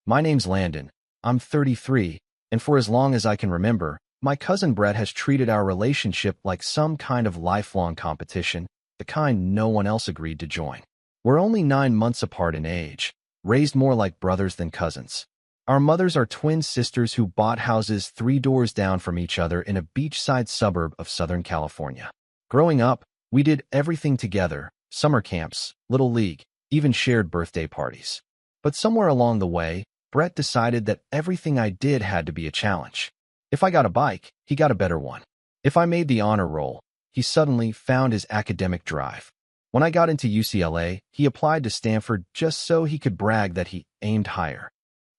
My name's Landon. I'm 33, and for as long as I can remember, my cousin Brett has treated our relationship like some kind of lifelong competition, the kind no one else agreed to join. We're only 9 months apart in age, raised more like brothers than cousins. Our mothers are twin sisters who bought houses 3 doors down from each other in a beachside suburb of Southern California. Growing up, we did everything together: summer camps, little league, even shared birthday parties. But somewhere along the way, Brett decided that everything I did had to be a challenge. If I got a bike, he got a better one. If I made the honor roll, he suddenly found his academic drive. When I got into UCLA, he applied to Stanford just so he could brag that he aimed higher.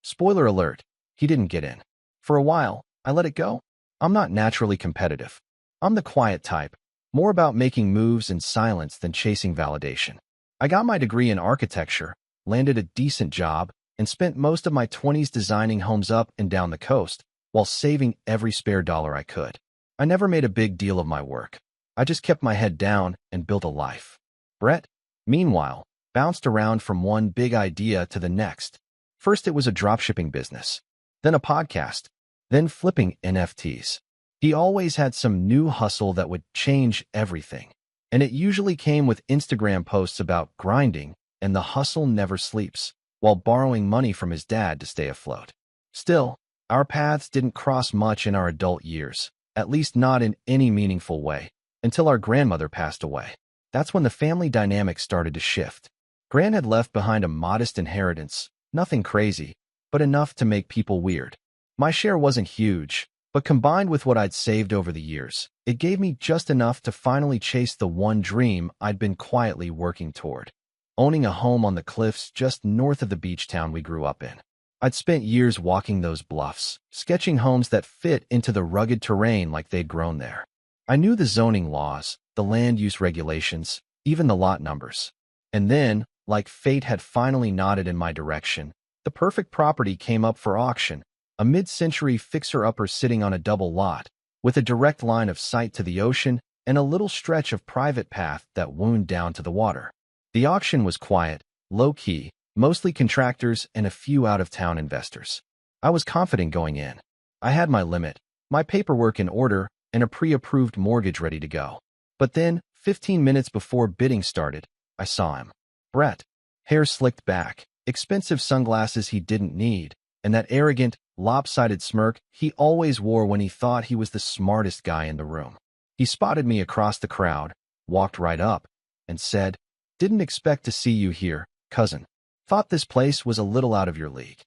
Spoiler alert, he didn't get in. For a while, I let it go. I'm not naturally competitive. I'm the quiet type, more about making moves in silence than chasing validation. I got my degree in architecture, landed a decent job, and spent most of my 20s designing homes up and down the coast, while saving every spare dollar I could. I never made a big deal of my work. I just kept my head down and built a life. Brett, meanwhile, bounced around from one big idea to the next. First it was a dropshipping business, then a podcast, then flipping NFTs. He always had some new hustle that would change everything, and it usually came with Instagram posts about grinding and the hustle never sleeps, while borrowing money from his dad to stay afloat. Still, our paths didn't cross much in our adult years, at least not in any meaningful way, until our grandmother passed away. That's when the family dynamic started to shift. Gran had left behind a modest inheritance, nothing crazy, but enough to make people weird. My share wasn't huge, but combined with what I'd saved over the years, it gave me just enough to finally chase the one dream I'd been quietly working toward: owning a home on the cliffs just north of the beach town we grew up in. I'd spent years walking those bluffs, sketching homes that fit into the rugged terrain like they'd grown there. I knew the zoning laws, the land use regulations, even the lot numbers. And then, like fate had finally nodded in my direction, the perfect property came up for auction, a mid-century fixer-upper sitting on a double lot, with a direct line of sight to the ocean and a little stretch of private path that wound down to the water. The auction was quiet, low-key, mostly contractors and a few out-of-town investors. I was confident going in. I had my limit, my paperwork in order, and a pre-approved mortgage ready to go. But then, 15 minutes before bidding started, I saw him. Brett. Hair slicked back, expensive sunglasses he didn't need, and that arrogant, lopsided smirk he always wore when he thought he was the smartest guy in the room. He spotted me across the crowd, walked right up, and said, "Didn't expect to see you here, cousin. Thought this place was a little out of your league."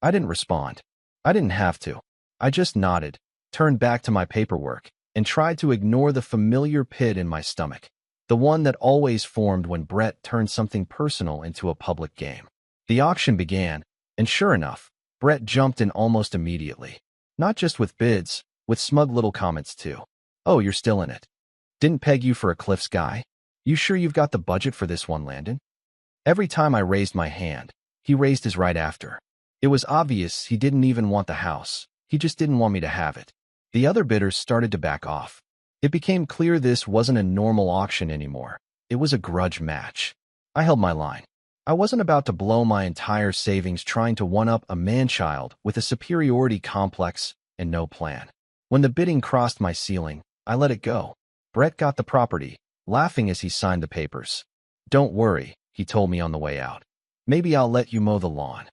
I didn't respond. I didn't have to. I just nodded, turned back to my paperwork, and tried to ignore the familiar pit in my stomach, the one that always formed when Brett turned something personal into a public game. The auction began, and sure enough, Brett jumped in almost immediately. Not just with bids, with smug little comments too. "Oh, you're still in it. Didn't peg you for a Cliffs guy? You sure you've got the budget for this one, Landon?" Every time I raised my hand, he raised his right after. It was obvious he didn't even want the house. He just didn't want me to have it. The other bidders started to back off. It became clear this wasn't a normal auction anymore. It was a grudge match. I held my line. I wasn't about to blow my entire savings trying to one-up a man-child with a superiority complex and no plan. When the bidding crossed my ceiling, I let it go. Brett got the property, laughing as he signed the papers. "Don't worry," he told me on the way out. "Maybe I'll let you mow the lawn."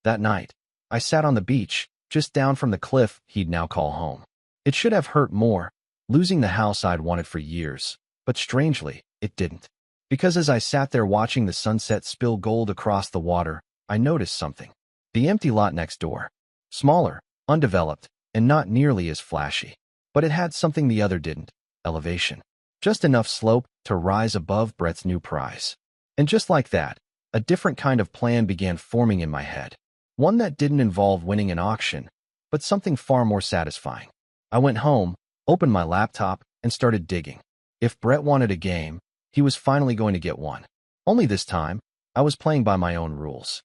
That night, I sat on the beach, just down from the cliff he'd now call home. It should have hurt more, losing the house I'd wanted for years, but strangely, it didn't. Because as I sat there watching the sunset spill gold across the water, I noticed something. The empty lot next door. Smaller, undeveloped, and not nearly as flashy. But it had something the other didn't: elevation. Just enough slope to rise above Brett's new prize. And just like that, a different kind of plan began forming in my head. One that didn't involve winning an auction, but something far more satisfying. I went home, opened my laptop, and started digging. If Brett wanted a game, he was finally going to get one. Only this time, I was playing by my own rules.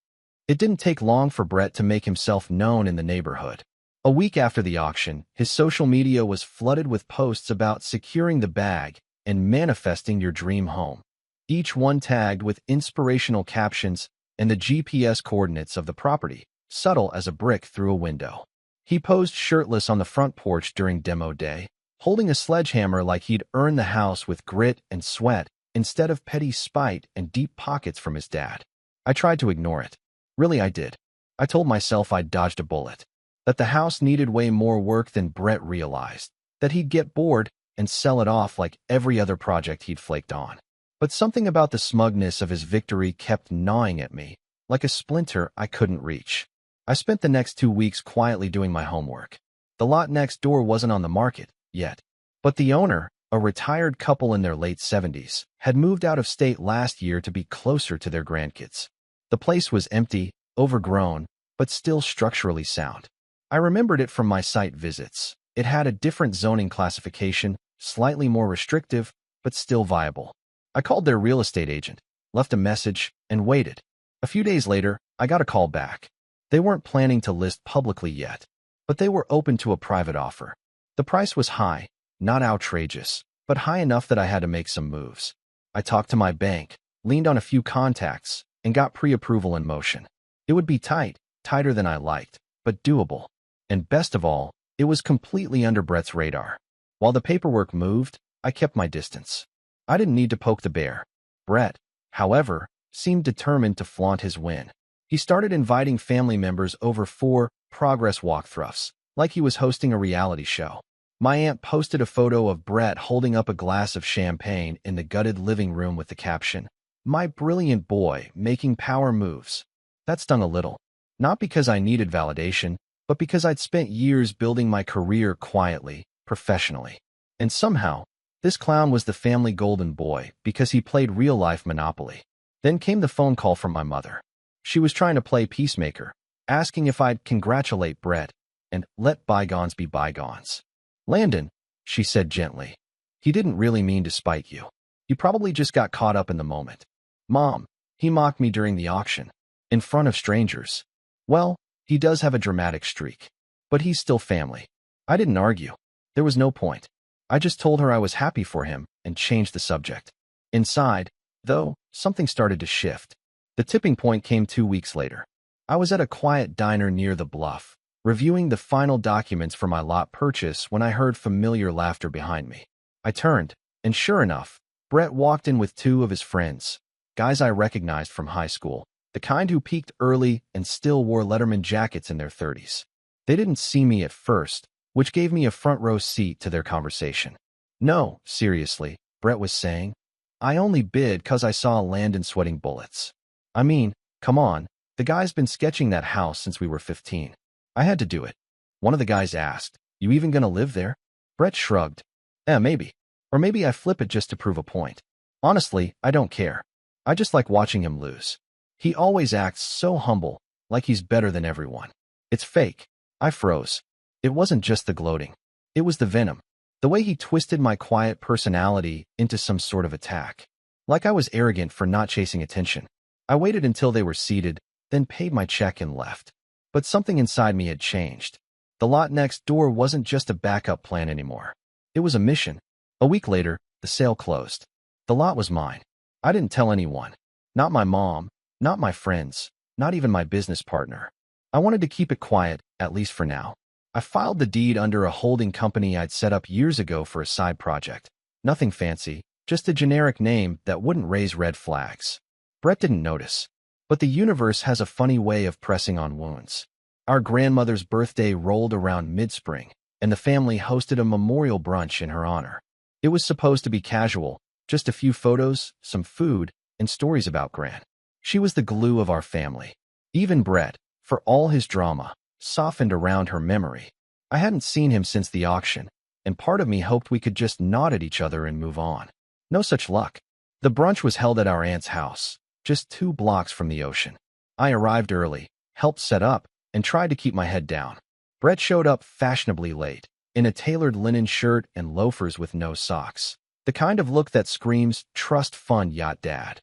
It didn't take long for Brett to make himself known in the neighborhood. A week after the auction, his social media was flooded with posts about securing the bag and manifesting your dream home, each one tagged with inspirational captions and the GPS coordinates of the property. subtle as a brick through a window. He posed shirtless on the front porch during demo day, holding a sledgehammer like he'd earned the house with grit and sweat instead of petty spite and deep pockets from his dad. I tried to ignore it. Really, I did. I told myself I'd dodged a bullet, that the house needed way more work than Brett realized, that he'd get bored and sell it off like every other project he'd flaked on. But something about the smugness of his victory kept gnawing at me, like a splinter I couldn't reach. I spent the next 2 weeks quietly doing my homework. The lot next door wasn't on the market yet, but the owner, a retired couple in their late 70s, had moved out of state last year to be closer to their grandkids. The place was empty, overgrown, but still structurally sound. I remembered it from my site visits. It had a different zoning classification, slightly more restrictive, but still viable. I called their real estate agent, left a message, and waited. A few days later, I got a call back. They weren't planning to list publicly yet, but they were open to a private offer. The price was high, not outrageous, but high enough that I had to make some moves. I talked to my bank, leaned on a few contacts, and got pre-approval in motion. It would be tight, tighter than I liked, but doable. And best of all, it was completely under Brett's radar. While the paperwork moved, I kept my distance. I didn't need to poke the bear. Brett, however, seemed determined to flaunt his win. He started inviting family members over for progress walkthroughs, like he was hosting a reality show. My aunt posted a photo of Brett holding up a glass of champagne in the gutted living room with the caption, "My brilliant boy making power moves." That stung a little. Not because I needed validation, but because I'd spent years building my career quietly, professionally. And somehow, this clown was the family golden boy because he played real-life Monopoly. Then came the phone call from my mother. She was trying to play peacemaker, asking if I'd congratulate Brett and let bygones be bygones. "Landon," she said gently, "he didn't really mean to spite you. He probably just got caught up in the moment." "Mom, he mocked me during the auction, in front of strangers." "Well, he does have a dramatic streak, but he's still family." I didn't argue. There was no point. I just told her I was happy for him and changed the subject. Inside, though, something started to shift. The tipping point came 2 weeks later. I was at a quiet diner near the bluff, reviewing the final documents for my lot purchase when I heard familiar laughter behind me. I turned, and sure enough, Brett walked in with 2 of his friends, guys I recognized from high school, the kind who peaked early and still wore Letterman jackets in their 30s. They didn't see me at first, which gave me a front-row seat to their conversation. "No, seriously," Brett was saying. "I only bid 'cause I saw Landon sweating bullets. I mean, come on, the guy's been sketching that house since we were 15. I had to do it." One of the guys asked, "You even gonna live there?" Brett shrugged. Maybe. Or maybe I flip it just to prove a point. Honestly, I don't care. I just like watching him lose. He always acts so humble, like he's better than everyone. It's fake." I froze. It wasn't just the gloating. It was the venom. The way he twisted my quiet personality into some sort of attack. Like I was arrogant for not chasing attention. I waited until they were seated, then paid my check and left. But something inside me had changed. The lot next door wasn't just a backup plan anymore. It was a mission. A week later, the sale closed. The lot was mine. I didn't tell anyone. Not my mom, not my friends, not even my business partner. I wanted to keep it quiet, at least for now. I filed the deed under a holding company I'd set up years ago for a side project. Nothing fancy, just a generic name that wouldn't raise red flags. Brett didn't notice. But the universe has a funny way of pressing on wounds. Our grandmother's birthday rolled around mid-spring, and the family hosted a memorial brunch in her honor. It was supposed to be casual, just a few photos, some food, and stories about Gran. She was the glue of our family. Even Brett, for all his drama, softened around her memory. I hadn't seen him since the auction, and part of me hoped we could just nod at each other and move on. No such luck. The brunch was held at our aunt's house, just 2 blocks from the ocean. I arrived early, helped set up, and tried to keep my head down. Brett showed up fashionably late, in a tailored linen shirt and loafers with no socks. The kind of look that screams, "Trust Fund Yacht Dad."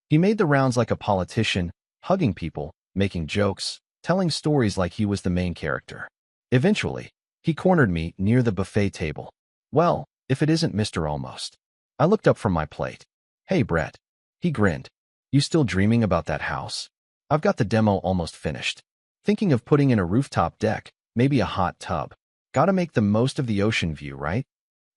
He made the rounds like a politician, hugging people, making jokes, telling stories like he was the main character. Eventually, he cornered me near the buffet table. "Well, if it isn't Mr. Almost." I looked up from my plate. "Hey, Brett." He grinned. "You still dreaming about that house?" "I've got the demo almost finished." Thinking of putting in a rooftop deck, maybe a hot tub. Gotta make the most of the ocean view, right?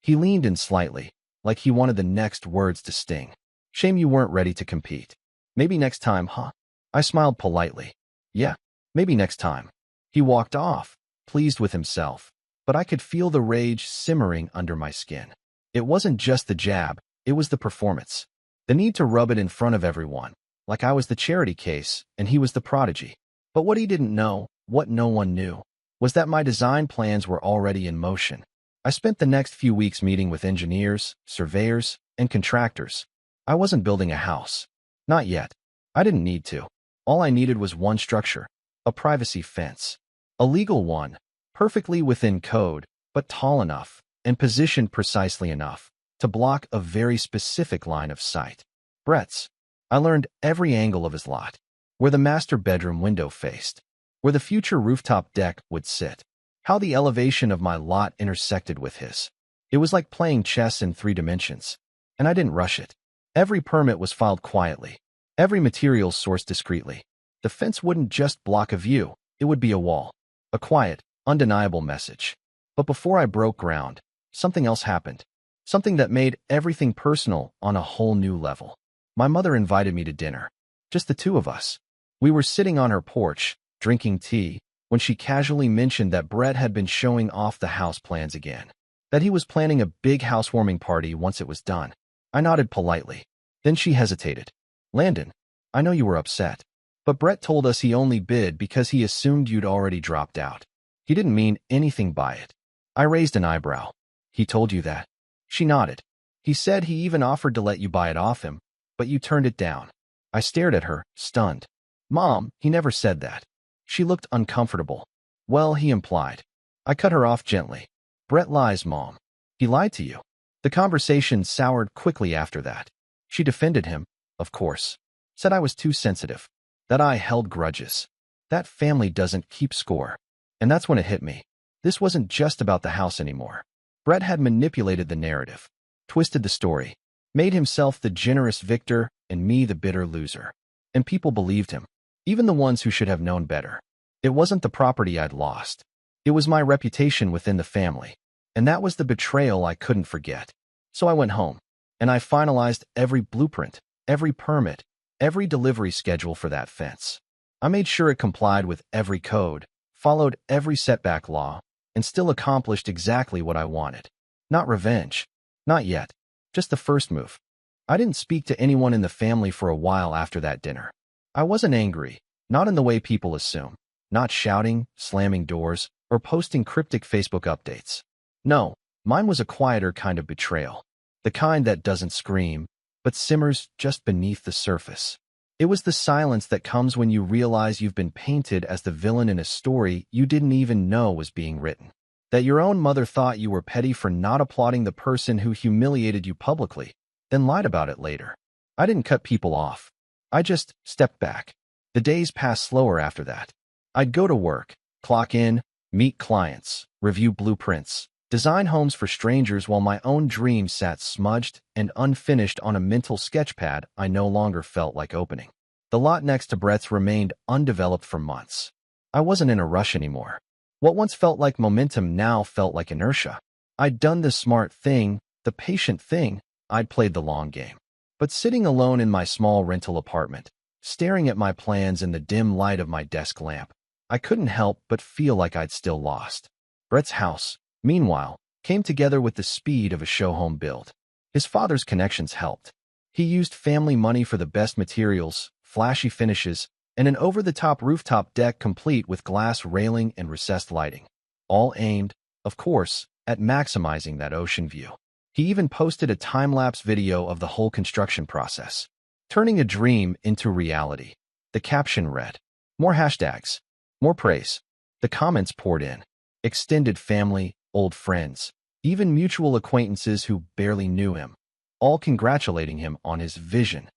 He leaned in slightly, like he wanted the next words to sting. Shame you weren't ready to compete. Maybe next time, huh? I smiled politely. Yeah, maybe next time. He walked off, pleased with himself, but I could feel the rage simmering under my skin. It wasn't just the jab, it was the performance. The need to rub it in front of everyone, like I was the charity case and he was the prodigy. But what he didn't know, what no one knew, was that my design plans were already in motion. I spent the next few weeks meeting with engineers, surveyors, and contractors. I wasn't building a house. Not yet. I didn't need to. All I needed was one structure, a privacy fence. A legal one, perfectly within code, but tall enough and positioned precisely enough to block a very specific line of sight. Brett's. I learned every angle of his lot, where the master bedroom window faced, where the future rooftop deck would sit, how the elevation of my lot intersected with his. It was like playing chess in 3 dimensions, and I didn't rush it. Every permit was filed quietly, every material sourced discreetly. The fence wouldn't just block a view, it would be a wall, a quiet, undeniable message. But before I broke ground, something else happened, something that made everything personal on a whole new level. My mother invited me to dinner, just the 2 of us. We were sitting on her porch, drinking tea, when she casually mentioned that Brett had been showing off the house plans again, that he was planning a big housewarming party once it was done. I nodded politely. Then she hesitated. Landon, I know you were upset, but Brett told us he only bid because he assumed you'd already dropped out. He didn't mean anything by it. I raised an eyebrow. He told you that? She nodded. He said he even offered to let you buy it off him, but you turned it down. I stared at her, stunned. Mom, he never said that. She looked uncomfortable. Well, he implied. I cut her off gently. Brett lies, Mom. He lied to you. The conversation soured quickly after that. She defended him, of course. Said I was too sensitive. That I held grudges. That family doesn't keep score. And that's when it hit me. This wasn't just about the house anymore. Brett had manipulated the narrative, twisted the story, made himself the generous victor and me the bitter loser. And people believed him. Even the ones who should have known better. It wasn't the property I'd lost. It was my reputation within the family. And that was the betrayal I couldn't forget. So I went home, and I finalized every blueprint, every permit, every delivery schedule for that fence. I made sure it complied with every code, followed every setback law, and still accomplished exactly what I wanted. Not revenge. Not yet. Just the first move. I didn't speak to anyone in the family for a while after that dinner. I wasn't angry, not in the way people assume, not shouting, slamming doors, or posting cryptic Facebook updates. No, mine was a quieter kind of betrayal, the kind that doesn't scream, but simmers just beneath the surface. It was the silence that comes when you realize you've been painted as the villain in a story you didn't even know was being written. That your own mother thought you were petty for not applauding the person who humiliated you publicly, then lied about it later. I didn't cut people off. I just stepped back. The days passed slower after that. I'd go to work, clock in, meet clients, review blueprints, design homes for strangers while my own dreams sat smudged and unfinished on a mental sketchpad I no longer felt like opening. The lot next to Brett's remained undeveloped for months. I wasn't in a rush anymore. What once felt like momentum now felt like inertia. I'd done the smart thing, the patient thing. I'd played the long game. But sitting alone in my small rental apartment, staring at my plans in the dim light of my desk lamp, I couldn't help but feel like I'd still lost. Brett's house, meanwhile, came together with the speed of a show home build. His father's connections helped. He used family money for the best materials, flashy finishes, and an over-the-top rooftop deck complete with glass railing and recessed lighting. All aimed, of course, at maximizing that ocean view. He even posted a time-lapse video of the whole construction process, turning a dream into reality. The caption read, "More hashtags, more praise." The comments poured in. Extended family, old friends, even mutual acquaintances who barely knew him, all congratulating him on his vision.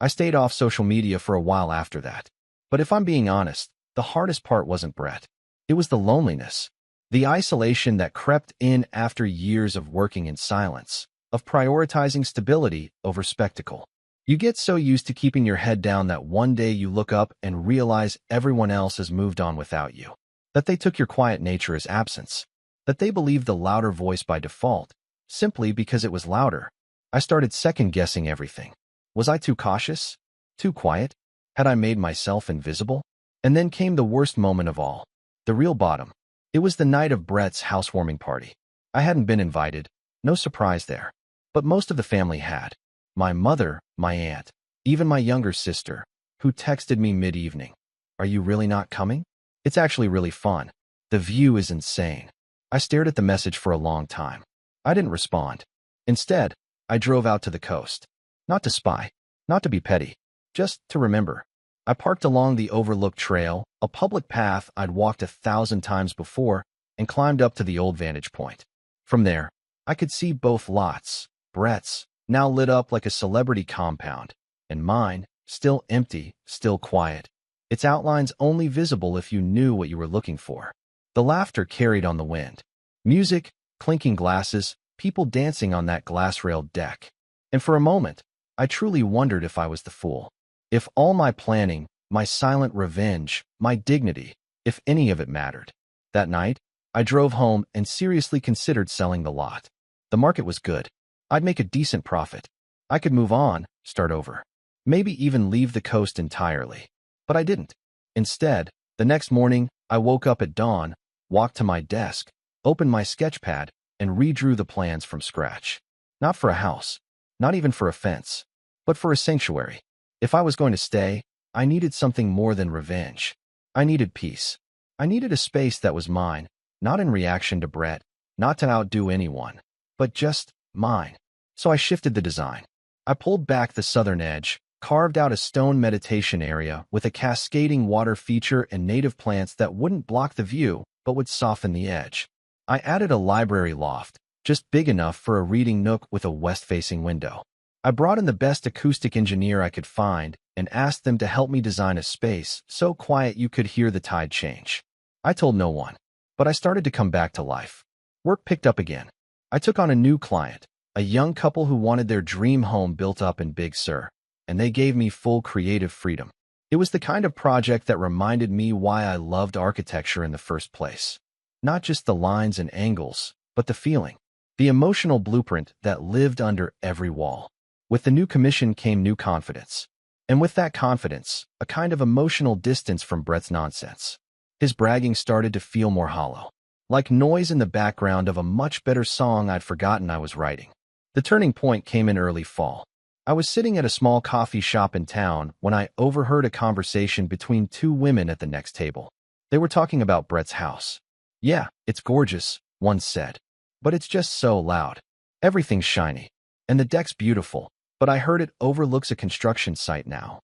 I stayed off social media for a while after that. But if I'm being honest, the hardest part wasn't Brett. It was the loneliness. The isolation that crept in after years of working in silence, of prioritizing stability over spectacle. You get so used to keeping your head down that one day you look up and realize everyone else has moved on without you. That they took your quiet nature as absence. That they believed the louder voice by default, simply because it was louder. I started second-guessing everything. Was I too cautious? Too quiet? Had I made myself invisible? And then came the worst moment of all. The real bottom. It was the night of Brett's housewarming party. I hadn't been invited. No surprise there. But most of the family had. My mother, my aunt, even my younger sister, who texted me mid-evening. Are you really not coming? It's actually really fun. The view is insane. I stared at the message for a long time. I didn't respond. Instead, I drove out to the coast. Not to spy. Not to be petty. Just to remember. I parked along the overlooked trail, a public path I'd walked 1,000 times before, and climbed up to the old vantage point. From there, I could see both lots, Brett's, now lit up like a celebrity compound, and mine, still empty, still quiet. Its outlines only visible if you knew what you were looking for. The laughter carried on the wind. Music, clinking glasses, people dancing on that glass-railed deck. And for a moment, I truly wondered if I was the fool. If all my planning, my silent revenge, my dignity, if any of it mattered. That night, I drove home and seriously considered selling the lot. The market was good. I'd make a decent profit. I could move on, start over. Maybe even leave the coast entirely. But I didn't. Instead, the next morning, I woke up at dawn, walked to my desk, opened my sketchpad, and redrew the plans from scratch. Not for a house, not even for a fence, but for a sanctuary. If I was going to stay, I needed something more than revenge. I needed peace. I needed a space that was mine, not in reaction to Brett, not to outdo anyone, but just mine. So I shifted the design. I pulled back the southern edge, carved out a stone meditation area with a cascading water feature and native plants that wouldn't block the view, but would soften the edge. I added a library loft, just big enough for a reading nook with a west-facing window. I brought in the best acoustic engineer I could find and asked them to help me design a space so quiet you could hear the tide change. I told no one, but I started to come back to life. Work picked up again. I took on a new client, a young couple who wanted their dream home built up in Big Sur, and they gave me full creative freedom. It was the kind of project that reminded me why I loved architecture in the first place. Not just the lines and angles, but the feeling, the emotional blueprint that lived under every wall. With the new commission came new confidence. And with that confidence, a kind of emotional distance from Brett's nonsense. His bragging started to feel more hollow, like noise in the background of a much better song I'd forgotten I was writing. The turning point came in early fall. I was sitting at a small coffee shop in town when I overheard a conversation between two women at the next table. They were talking about Brett's house. Yeah, it's gorgeous, one said. But it's just so loud. Everything's shiny. And the deck's beautiful. But I heard it overlooks a construction site now.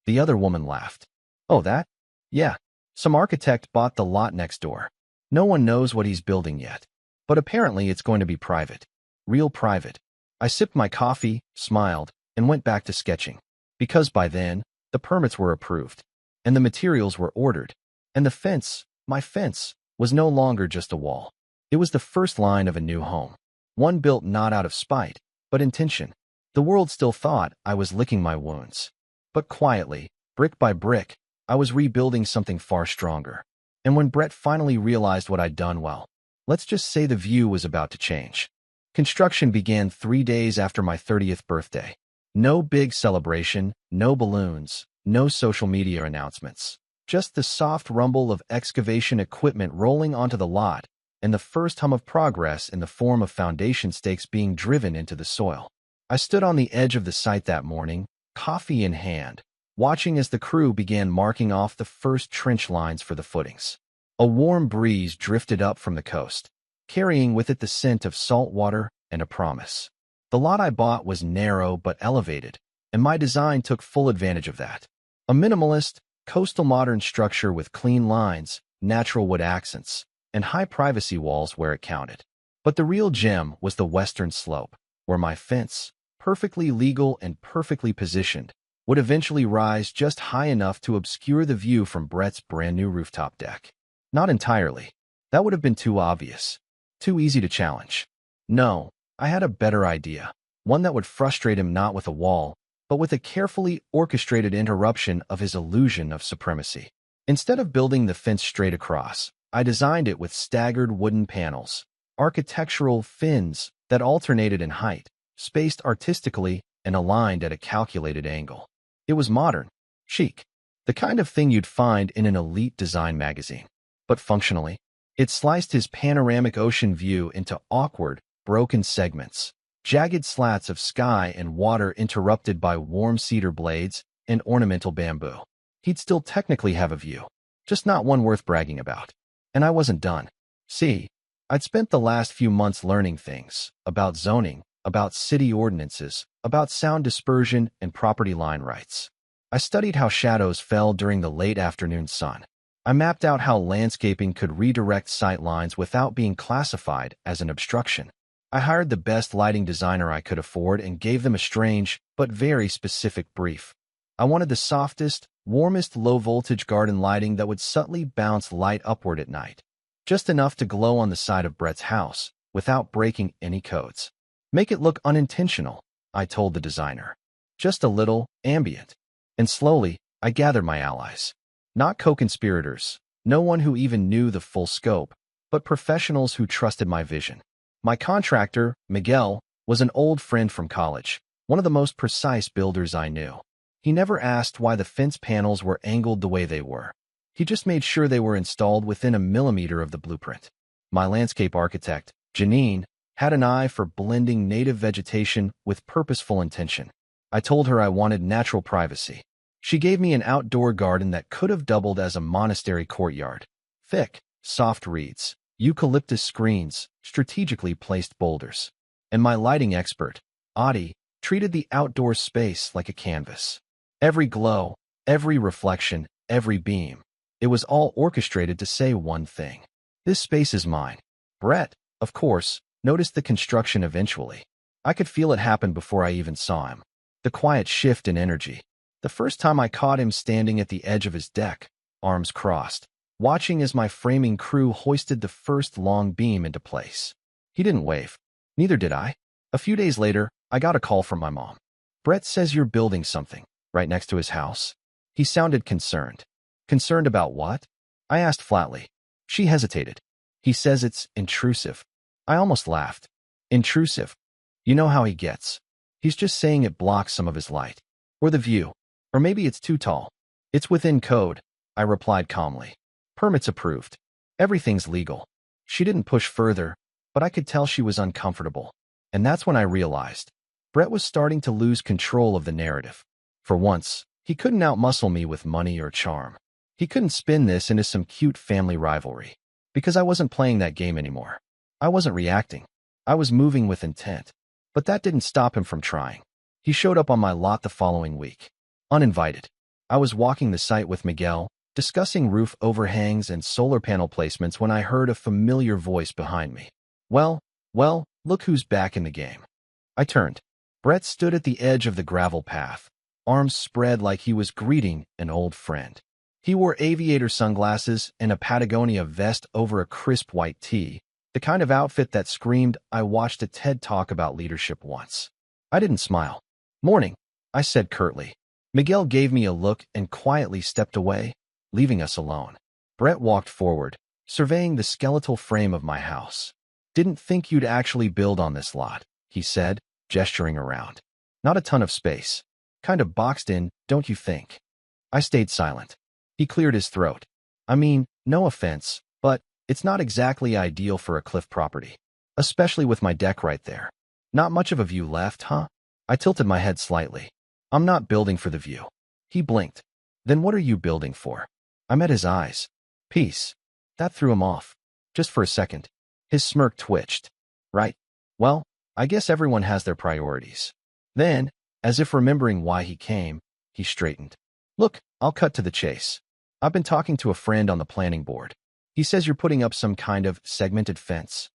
The other woman laughed. Oh, that? Yeah. Some architect bought the lot next door. No one knows what he's building yet. But apparently it's going to be private. Real private. I sipped my coffee, smiled, and went back to sketching. Because by then, the permits were approved. And the materials were ordered. And the fence, my fence, was no longer just a wall. It was the first line of a new home. One built not out of spite, but intention. The world still thought I was licking my wounds. But quietly, brick by brick, I was rebuilding something far stronger. And when Brett finally realized what I'd done, well, let's just say the view was about to change. Construction began 3 days after my 30th birthday. No big celebration, no balloons, no social media announcements. Just the soft rumble of excavation equipment rolling onto the lot, and the first hum of progress in the form of foundation stakes being driven into the soil. I stood on the edge of the site that morning, coffee in hand, watching as the crew began marking off the first trench lines for the footings. A warm breeze drifted up from the coast, carrying with it the scent of salt water and a promise. The lot I bought was narrow but elevated, and my design took full advantage of that. A minimalist, coastal modern structure with clean lines, natural wood accents, and high privacy walls where it counted. But the real gem was the western slope, where my fence, perfectly legal and perfectly positioned, would eventually rise just high enough to obscure the view from Brett's brand new rooftop deck. Not entirely. That would have been too obvious. Too easy to challenge. No, I had a better idea. One that would frustrate him not with a wall, but with a carefully orchestrated interruption of his illusion of supremacy. Instead of building the fence straight across, I designed it with staggered wooden panels, architectural fins that alternated in height, spaced artistically and aligned at a calculated angle. It was modern, chic, the kind of thing you'd find in an elite design magazine. But functionally, it sliced his panoramic ocean view into awkward, broken segments, jagged slats of sky and water interrupted by warm cedar blades and ornamental bamboo. He'd still technically have a view, just not one worth bragging about. And I wasn't done. See, I'd spent the last few months learning things about zoning, about city ordinances, about sound dispersion and property line rights. I studied how shadows fell during the late afternoon sun. I mapped out how landscaping could redirect sight lines without being classified as an obstruction. I hired the best lighting designer I could afford and gave them a strange but very specific brief. I wanted the softest, warmest low-voltage garden lighting that would subtly bounce light upward at night, just enough to glow on the side of Brett's house without breaking any codes. Make it look unintentional, I told the designer. Just a little, ambient. And slowly, I gathered my allies. Not co-conspirators, no one who even knew the full scope, but professionals who trusted my vision. My contractor, Miguel, was an old friend from college, one of the most precise builders I knew. He never asked why the fence panels were angled the way they were. He just made sure they were installed within a millimeter of the blueprint. My landscape architect, Janine, had an eye for blending native vegetation with purposeful intention. I told her I wanted natural privacy. She gave me an outdoor garden that could have doubled as a monastery courtyard. Thick, soft reeds, eucalyptus screens, strategically placed boulders. And my lighting expert, Adi, treated the outdoor space like a canvas. Every glow, every reflection, every beam. It was all orchestrated to say one thing. This space is mine. Brett, of course, noticed the construction eventually. I could feel it happen before I even saw him. The quiet shift in energy. The first time I caught him standing at the edge of his deck, arms crossed, watching as my framing crew hoisted the first long beam into place. He didn't wave. Neither did I. A few days later, I got a call from my mom. Brett says you're building something right next to his house. He sounded concerned. Concerned about what? I asked flatly. She hesitated. He says it's intrusive. I almost laughed. Intrusive. You know how he gets. He's just saying it blocks some of his light. Or the view. Or maybe it's too tall. It's within code, I replied calmly. Permits approved. Everything's legal. She didn't push further, but I could tell she was uncomfortable. And that's when I realized. Brett was starting to lose control of the narrative. For once, he couldn't outmuscle me with money or charm. He couldn't spin this into some cute family rivalry. Because I wasn't playing that game anymore. I wasn't reacting. I was moving with intent. But that didn't stop him from trying. He showed up on my lot the following week. Uninvited. I was walking the site with Miguel, discussing roof overhangs and solar panel placements when I heard a familiar voice behind me. Well, look who's back in the game. I turned. Brett stood at the edge of the gravel path, arms spread like he was greeting an old friend. He wore aviator sunglasses and a Patagonia vest over a crisp white tee, the kind of outfit that screamed, I watched a TED Talk about leadership once. I didn't smile. Morning, I said curtly. Miguel gave me a look and quietly stepped away, leaving us alone. Brett walked forward, surveying the skeletal frame of my house. Didn't think you'd actually build on this lot, he said, gesturing around. Not a ton of space. Kind of boxed in, don't you think? I stayed silent. He cleared his throat. I mean, no offense, but it's not exactly ideal for a cliff property. Especially with my deck right there. Not much of a view left, huh? I tilted my head slightly. I'm not building for the view. He blinked. Then what are you building for? I met his eyes. Peace. That threw him off. Just for a second. His smirk twitched. Right. Well, I guess everyone has their priorities. Then, as if remembering why he came, he straightened. Look, I'll cut to the chase. I've been talking to a friend on the planning board. He says you're putting up some kind of segmented fence.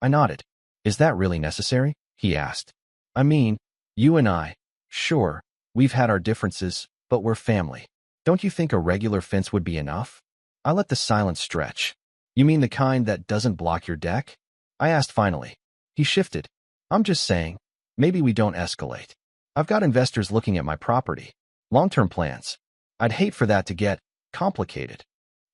I nodded. Is that really necessary? He asked. I mean, you and I. Sure, we've had our differences, but we're family. Don't you think a regular fence would be enough? I let the silence stretch. You mean the kind that doesn't block your deck? I asked finally. He shifted. I'm just saying, maybe we don't escalate. I've got investors looking at my property. Long-term plans. I'd hate for that to get complicated.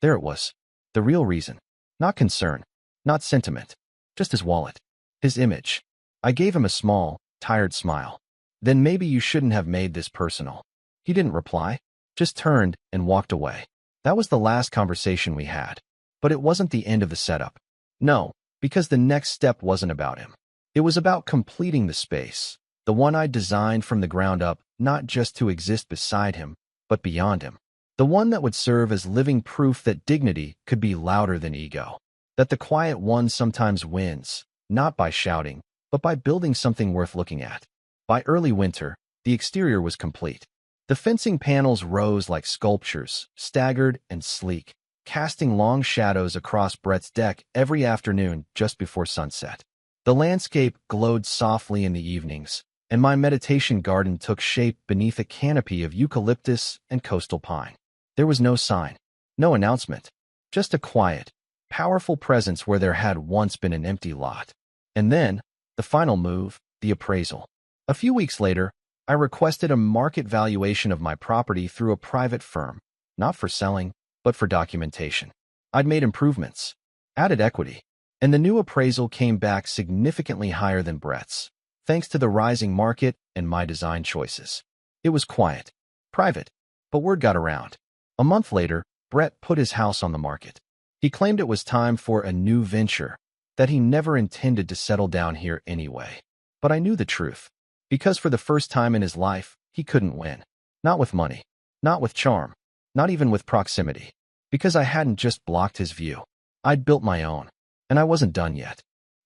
There it was. The real reason. Not concern. Not sentiment. Just his wallet. His image. I gave him a small, tired smile. Then maybe you shouldn't have made this personal. He didn't reply. Just turned and walked away. That was the last conversation we had. But it wasn't the end of the setup. No, because the next step wasn't about him. It was about completing the space. The one I designed from the ground up, not just to exist beside him, but beyond him. The one that would serve as living proof that dignity could be louder than ego. That the quiet one sometimes wins, not by shouting, but by building something worth looking at. By early winter, the exterior was complete. The fencing panels rose like sculptures, staggered and sleek, casting long shadows across Brett's deck every afternoon just before sunset. The landscape glowed softly in the evenings, and my meditation garden took shape beneath a canopy of eucalyptus and coastal pine. There was no sign, no announcement, just a quiet, powerful presence where there had once been an empty lot. And then, the final move, the appraisal. A few weeks later, I requested a market valuation of my property through a private firm, not for selling, but for documentation. I'd made improvements, added equity, and the new appraisal came back significantly higher than Brett's, thanks to the rising market and my design choices. It was quiet, private, but word got around. A month later, Brett put his house on the market. He claimed it was time for a new venture, that he never intended to settle down here anyway. But I knew the truth, because for the first time in his life, he couldn't win. Not with money, not with charm, not even with proximity, because I hadn't just blocked his view. I'd built my own, and I wasn't done yet.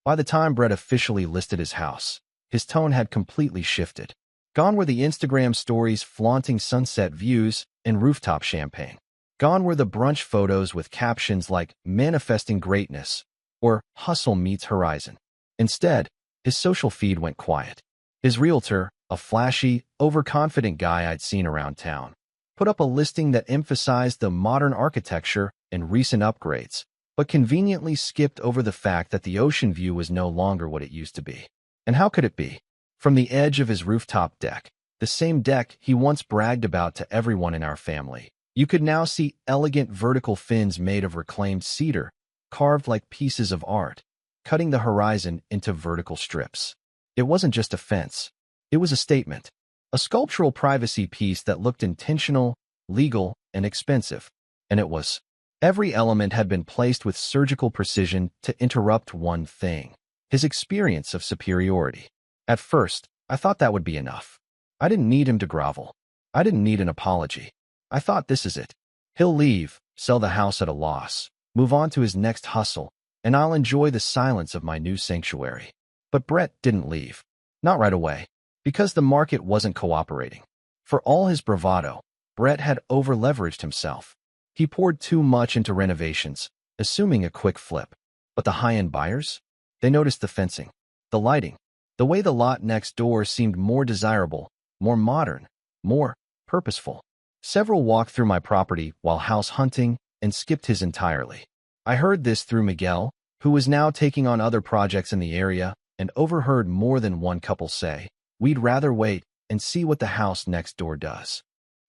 By the time Brett officially listed his house, his tone had completely shifted. Gone were the Instagram stories flaunting sunset views and rooftop champagne. Gone were the brunch photos with captions like "manifesting greatness" or "hustle meets horizon." Instead, his social feed went quiet. His realtor, a flashy, overconfident guy I'd seen around town, put up a listing that emphasized the modern architecture and recent upgrades, but conveniently skipped over the fact that the ocean view was no longer what it used to be. And how could it be? From the edge of his rooftop deck, the same deck he once bragged about to everyone in our family, you could now see elegant vertical fins made of reclaimed cedar, carved like pieces of art, cutting the horizon into vertical strips. It wasn't just a fence. It was a statement, a sculptural privacy piece that looked intentional, legal, and expensive. And it was. Every element had been placed with surgical precision to interrupt one thing: his experience of superiority. At first, I thought that would be enough. I didn't need him to grovel. I didn't need an apology. I thought, this is it. He'll leave, sell the house at a loss, move on to his next hustle, and I'll enjoy the silence of my new sanctuary. But Brett didn't leave. Not right away, because the market wasn't cooperating. For all his bravado, Brett had over-leveraged himself. He poured too much into renovations, assuming a quick flip. But the high-end buyers? They noticed the fencing, the lighting, the way the lot next door seemed more desirable, more modern, more purposeful. Several walked through my property while house hunting and skipped his entirely. I heard this through Miguel, who was now taking on other projects in the area, and overheard more than one couple say, "We'd rather wait and see what the house next door does."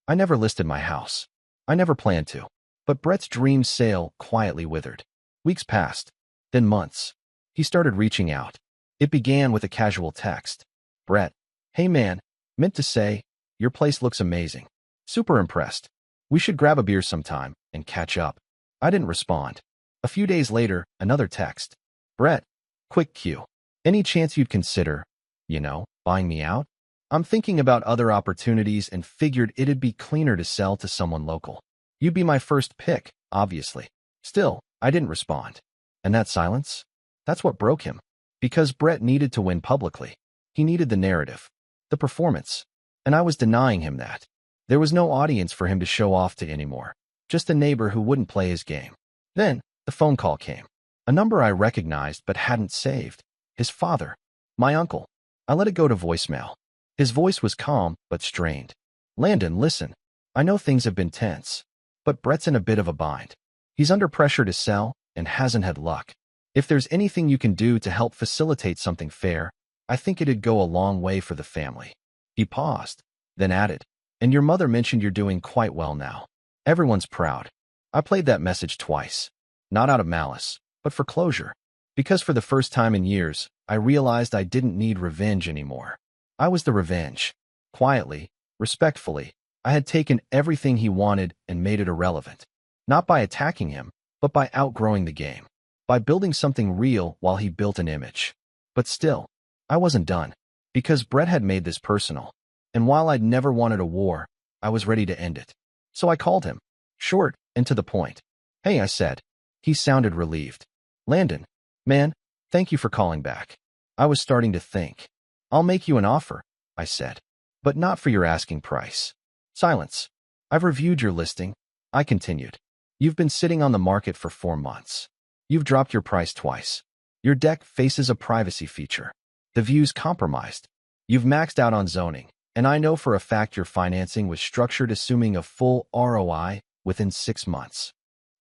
I never listed my house. I never planned to. But Brett's dream sale quietly withered. Weeks passed, then months. He started reaching out. It began with a casual text. "Brett, hey man, meant to say, your place looks amazing. Super impressed. We should grab a beer sometime and catch up." I didn't respond. A few days later, another text. "Brett, quick cue. Any chance you'd consider, buying me out? I'm thinking about other opportunities and figured it'd be cleaner to sell to someone local. You'd be my first pick, obviously." Still, I didn't respond. And that silence? That's what broke him. Because Brett needed to win publicly. He needed the narrative, the performance. And I was denying him that. There was no audience for him to show off to anymore. Just a neighbor who wouldn't play his game. Then, the phone call came. A number I recognized but hadn't saved. His father. My uncle. I let it go to voicemail. His voice was calm but strained. "Landon, listen. I know things have been tense. But Brett's in a bit of a bind. He's under pressure to sell and hasn't had luck. If there's anything you can do to help facilitate something fair, I think it'd go a long way for the family." He paused, then added, "And your mother mentioned you're doing quite well now. Everyone's proud." I played that message twice, not out of malice, but for closure. Because for the first time in years, I realized I didn't need revenge anymore. I was the revenge. Quietly, respectfully, I had taken everything he wanted and made it irrelevant. Not by attacking him, but by outgrowing the game. By building something real while he built an image. But still, I wasn't done. Because Brett had made this personal. And while I'd never wanted a war, I was ready to end it. So I called him. Short and to the point. "Hey," I said. He sounded relieved. "Landon, man, thank you for calling back." I was starting to think. "I'll make you an offer," I said. "But not for your asking price." Silence. "I've reviewed your listing," I continued. "You've been sitting on the market for 4 months. You've dropped your price twice. Your deck faces a privacy feature. The view's compromised. You've maxed out on zoning, and I know for a fact your financing was structured assuming a full ROI within 6 months."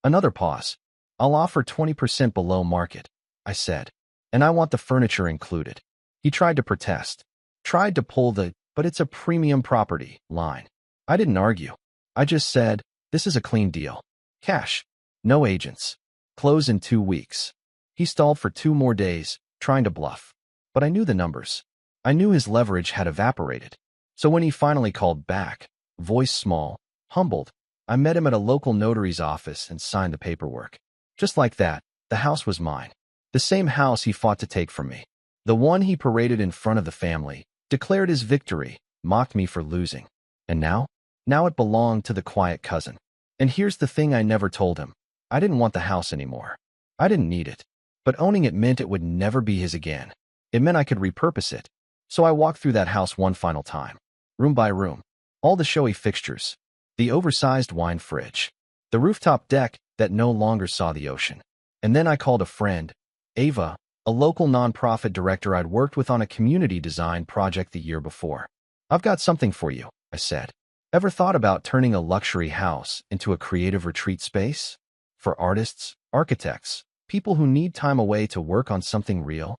Another pause. "I'll offer 20% below market," I said, "and I want the furniture included." He tried to protest, tried to pull the "but it's a premium property" line. I didn't argue. I just said, "This is a clean deal. Cash. No agents. Close in 2 weeks." He stalled for 2 more days, trying to bluff. But I knew the numbers. I knew his leverage had evaporated. So when he finally called back, voice small, humbled, I met him at a local notary's office and signed the paperwork. Just like that, the house was mine. The same house he fought to take from me. The one he paraded in front of the family, declared his victory, mocked me for losing. And now? Now it belonged to the quiet cousin. And here's the thing I never told him. I didn't want the house anymore. I didn't need it. But owning it meant it would never be his again. It meant I could repurpose it. So I walked through that house one final time. Room by room. All the showy fixtures. The oversized wine fridge. The rooftop deck that no longer saw the ocean. And then I called a friend, Ava, a local nonprofit director I'd worked with on a community design project the year before. "I've got something for you," I said. "Ever thought about turning a luxury house into a creative retreat space? For artists, architects, people who need time away to work on something real?"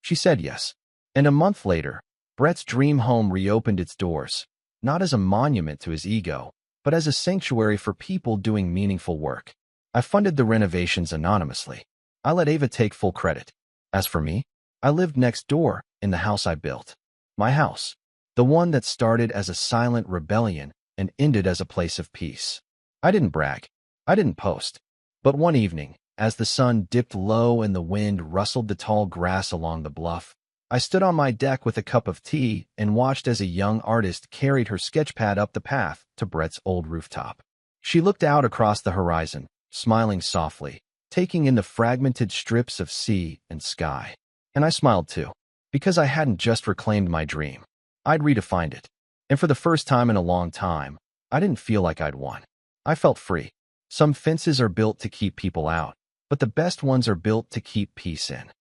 She said yes. And a month later, Brett's dream home reopened its doors, not as a monument to his ego, but as a sanctuary for people doing meaningful work. I funded the renovations anonymously. I let Ava take full credit. As for me, I lived next door in the house I built. My house. The one that started as a silent rebellion and ended as a place of peace. I didn't brag. I didn't post. But one evening, as the sun dipped low and the wind rustled the tall grass along the bluff, I stood on my deck with a cup of tea and watched as a young artist carried her sketchpad up the path to Brett's old rooftop. She looked out across the horizon, smiling softly, taking in the fragmented strips of sea and sky. And I smiled too, because I hadn't just reclaimed my dream. I'd redefined it. And for the first time in a long time, I didn't feel like I'd won. I felt free. Some fences are built to keep people out, but the best ones are built to keep peace in.